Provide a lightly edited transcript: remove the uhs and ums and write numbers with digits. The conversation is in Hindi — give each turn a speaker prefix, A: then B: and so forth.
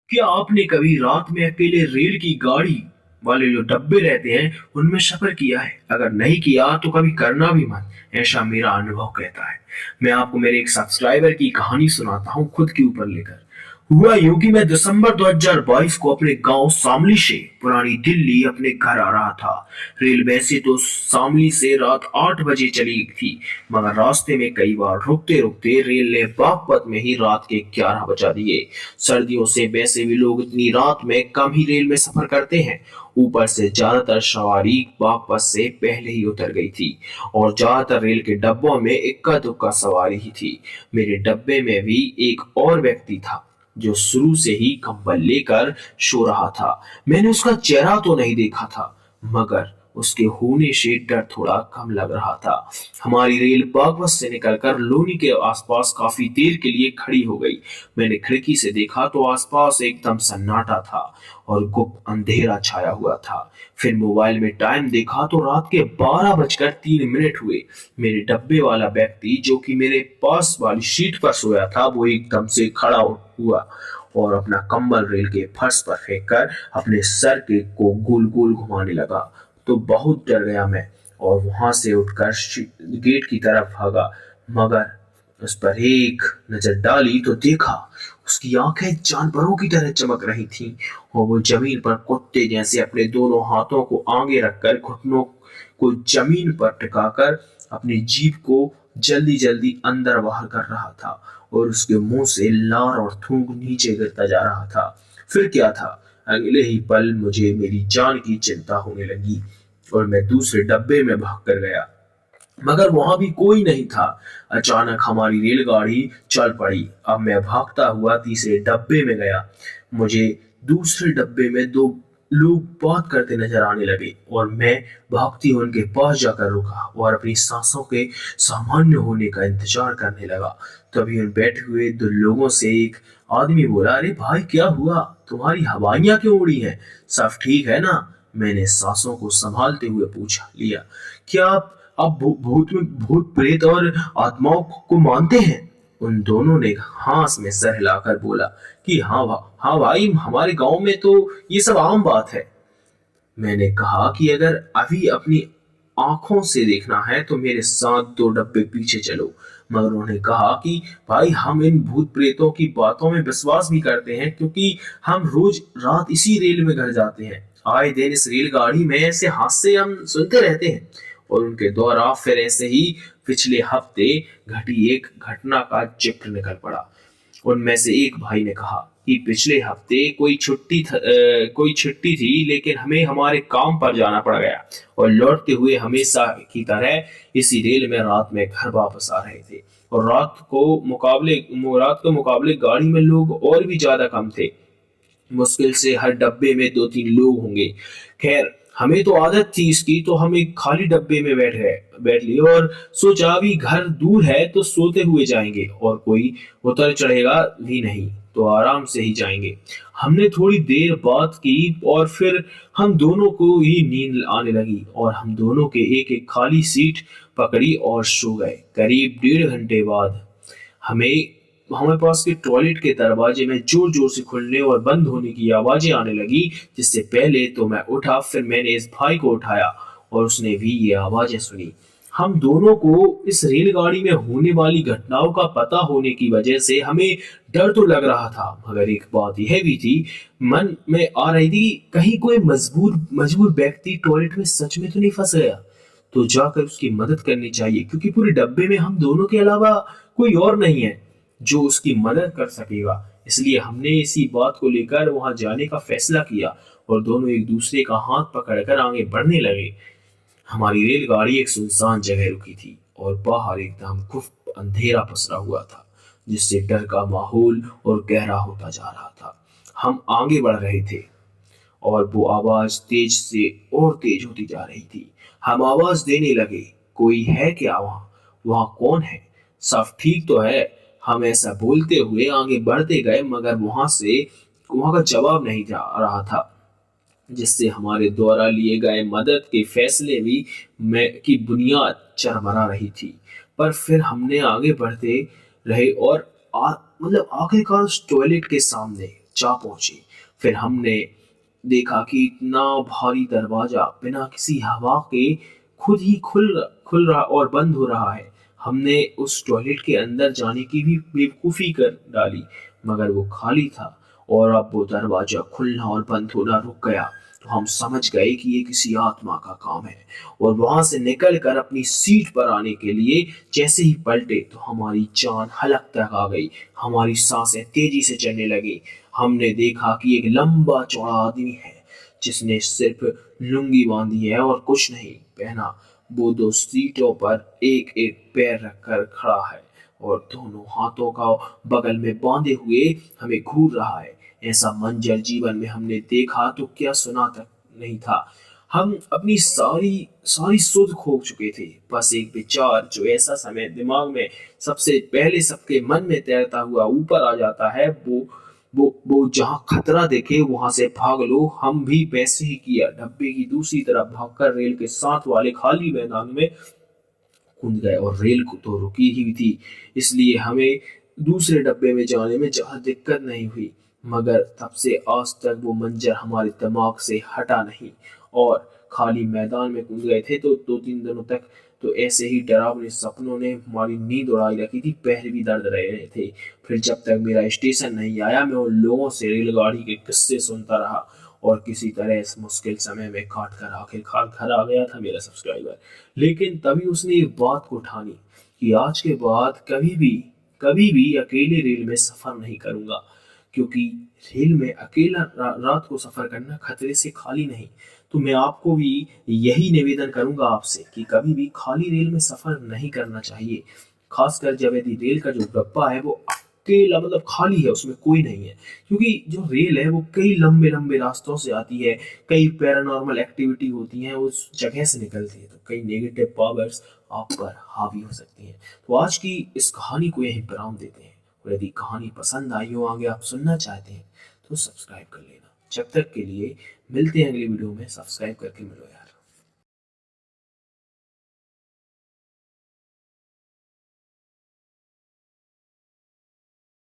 A: क्या आपने कभी रात में अकेले रेल की गाड़ी वाले जो डब्बे रहते हैं उनमें सफर किया है? अगर नहीं किया तो कभी करना भी मत। ऐसा मेरा अनुभव कहता है। मैं आपको मेरे एक सब्सक्राइबर की कहानी सुनाता हूँ खुद के ऊपर लेकर। हुआ यूं कि मैं दिसंबर 2022 को अपने गांव शामली से पुरानी दिल्ली अपने घर आ रहा था। रेलवे से तो शामली से रात 8 बजे चली थी, मगर रास्ते में कई बार रुकते रुकते रेल ने बागपत में ही रात के 11 बजा दिए। सर्दियों से वैसे भी लोग इतनी रात में कम ही रेल में सफर करते हैं। ऊपर से ज्यादातर सवारी बागपत से पहले ही उतर गई थी और ज्यादातर रेल के डब्बों में इक्का दुक्का सवारी ही थी। मेरे डब्बे में भी एक और व्यक्ति था जो शुरू से ही कंबल लेकर सो रहा था। मैंने उसका चेहरा तो नहीं देखा था, मगर उसके होने से डर थोड़ा कम लग रहा था। हमारी रेल बागपत से निकलकर लोनी के आसपास काफी देर के लिए खड़ी हो गई। मैंने खिड़की से देखा तो आसपास एकदम सन्नाटा था और गुप्त अंधेरा छाया हुआ था। फिर मोबाइल में टाइम देखा तो रात के 12 बजकर 3 मिनट हुए। मेरे डब्बे वाला व्यक्ति जो कि मेरे पास वाली सीट पर सोया था वो एकदम से खड़ा हुआ और अपना कंबल रेल के फर्श पर फेंक कर अपने सर के को गोल गोल घुमाने लगा। तो बहुत डर गया मैं और वहां से उठकर गेट की तरफ भागा, मगर उस पर एक नजर डाली तो देखा उसकी आंखें जानवरों की तरह चमक रही थीं और वो जमीन पर कुत्ते जैसे अपने दोनों हाथों को आगे रखकर घुटनों को जमीन पर टिकाकर अपनी जीभ को जल्दी जल्दी अंदर बाहर कर रहा था और उसके मुंह से लार और थूक नीचे गिरता जा रहा था। फिर क्या था, अगले ही पल मुझे मेरी जान की चिंता होने लगी और मैं दूसरे डब्बे में भाग कर गया, मगर वहां भी कोई नहीं था। अचानक हमारी रेलगाड़ी चल पड़ी। अब मैं भागता हुआ तीसरे डब्बे में गया। मुझे दूसरे डब्बे में दो लोग बात करते नजर आने लगे और मैं भागती हुई उनके पास जाकर रुका और अपनी सांसों के सामान्य होने का इंतजार करने लगा। तभी उन बैठे हुए दो लोगों से एक आदमी बोला, अरे भाई क्या हुआ, तुम्हारी हवाइयां क्यों उड़ी हैं? सब ठीक है ना? मैंने सांसों को संभालते हुए पूछा लिया, क्या आप भूत प्रेत और आत्माओं को मानते हैं? उन दोनों ने हाँस में सर हिलाकर बोला कि हाँ भाई, हमारे गांव में तो ये सब आम बात है। मैंने कहा कि अगर अभी अपनी आंखों से देखना है तो मेरे साथ 2 डब्बे पीछे चलो। मगर उन्होंने कहा कि भाई, हम इन भूत प्रेतों की बातों में विश्वास भी करते हैं, क्योंकि हम रोज रात इसी रेल में घर जाते हैं। आए दिन इस रेलगाड़ी में ऐसे हादसे हम सुनते रहते हैं। और उनके द्वारा फिर ऐसे ही पिछले हफ्ते घटी एक घटना का जिक्र निकल पड़ा। उनमें से एक भाई ने कहा कि पिछले हफ्ते कोई छुट्टी थी, लेकिन हमें हमारे काम पर जाना पड़ गया और लौटते हुए हमेशा की तरह इसी रेल में रात में घर वापस आ रहे थे। और रात के मुकाबले गाड़ी में लोग और भी ज्यादा कम थे। मुश्किल से हर डब्बे में 2-3 लोग होंगे। खैर, हमें तो आदत थी इसकी, तो हम एक खाली डब्बे में बैठ लिए और सोचा अभी घर दूर है तो सोते हुए जाएंगे और कोई उतर चढ़ेगा भी नहीं, तो आराम से ही जाएंगे। हमने थोड़ी देर बात की और फिर हम दोनों को ही नींद आने लगी और हम दोनों के एक एक खाली सीट पकड़ी और सो गए। करीब 1.5 घंटे बाद हमें हमारे पास के टॉयलेट के दरवाजे में जोर जोर से खुलने और बंद होने की आवाजें आने लगी। जिससे पहले तो मैं उठा, फिर मैंने इस भाई को उठाया और उसने भी ये आवाजें सुनी। हम दोनों को इस रेलगाड़ी में होने वाली घटनाओं का पता होने की वजह से हमें डर तो लग रहा था, मगर एक बात यह भी थी, मन में आ रही थी, कहीं कोई मजबूर मजबूर व्यक्ति टॉयलेट में सच में तो नहीं फंस गया, तो जाकर उसकी मदद करनी चाहिए, क्योंकि पूरे डब्बे में हम दोनों के अलावा कोई और नहीं है जो उसकी मदद कर सकेगा। इसलिए हमने इसी बात को लेकर वहां जाने का फैसला किया और दोनों एक दूसरे का हाथ पकड़कर आगे बढ़ने लगे। हमारी रेलगाड़ी एक सुनसान जगह रुकी थी और बाहर एकदम गुप्त अंधेरा पसरा हुआ था, जिससे डर का माहौल और गहरा होता जा रहा था। हम आगे बढ़ रहे थे और वो आवाज तेज से और तेज होती जा रही थी। हम आवाज देने लगे, कोई है क्या वहां? वहां कौन है? सब ठीक तो है? हम ऐसा बोलते हुए आगे बढ़ते गए, मगर वहां का जवाब नहीं जा रहा था, जिससे हमारे द्वारा लिए गए मदद के फैसले भी में की बुनियाद चरमरा रही थी। पर फिर हमने आगे बढ़ते रहे और मतलब आखिरकार उस टॉयलेट के सामने जा पहुंचे। फिर हमने देखा कि इतना भारी दरवाजा बिना किसी हवा के खुद ही खुल रहा और बंद हो रहा है। हमने उस टॉयलेट के अंदर जाने की भी बेवकूफ़ी कर डाली, मगर वो खाली था और अब वो दरवाजा खुलना और बंद होना रुक गया। तो हम समझ गए कि ये किसी आत्मा का काम है और वहां से निकल कर अपनी सीट पर आने के लिए जैसे ही पलटे तो हमारी जान हलक तक आ गई। हमारी सांसें तेजी से चलने लगी। हमने देखा कि एक लंबा चौड़ा आदमी है जिसने सिर्फ लुंगी बांधी है और कुछ नहीं पहना। वो दो सीटों पर एक एक पैर रखकर खड़ा है और दोनों हाथों का बगल में बांधे हुए हमें घूर रहा है। ऐसा मंजर जीवन में हमने देखा तो क्या सुना तक नहीं था। हम अपनी सारी सारी सुध खो चुके थे। बस एक विचार जो ऐसा समय दिमाग में सबसे पहले सबके मन में तैरता हुआ ऊपर आ जाता है, वो जहां खतरा देखे वहां से भाग लो। हम भी वैसे ही किया। डब्बे की दूसरी तरफ भागकर रेल के साथ वाले खाली मैदान में कूद गए और रेल को तो रुकी ही थी, इसलिए हमें दूसरे डब्बे में जाने में ज्यादा दिक्कत नहीं हुई। मगर तब से आज तक वो मंजर हमारे दिमाग से हटा नहीं और खाली मैदान में कूद गए थे। तो 2-3 दिनों तक तो ऐसे ही डरावने सपनों ने हमारी नींद उड़ाई रखी थी, पैर भी दर्द रहे थे। फिर जब तक मेरा स्टेशन नहीं आया मैं उन लोगों से रेलगाड़ी के किस्से सुनता रहा और किसी तरह इस मुश्किल समय में काट कर आखिरकार घर आ गया था मेरा सब्सक्राइबर। लेकिन तभी उसने एक बात को ठानी कि आज के बाद कभी भी अकेले रेल में सफर नहीं करूंगा, क्योंकि रेल में अकेला रात को सफर करना खतरे से खाली नहीं। तो मैं आपको भी यही निवेदन करूंगा आपसे कि कभी भी खाली रेल में सफर नहीं करना चाहिए, खासकर जब यदि रेल का जो डब्बा है वो अकेला मतलब खाली है, उसमें कोई नहीं है। क्योंकि जो रेल है वो कई लंबे लंबे रास्तों से आती है, कई पैरानॉर्मल एक्टिविटी होती हैं उस जगह से निकलती है, तो कई नेगेटिव पावर्स आप पर हावी हो सकती हैं। तो आज की इस कहानी को यहीं विराम देते हैं और यदि कहानी पसंद आई हो, आगे आप सुनना चाहते हैं तो सब्सक्राइब कर लेना। जब तक के लिए मिलते हैं अगली वीडियो में। सब्सक्राइब करके मिलो यार।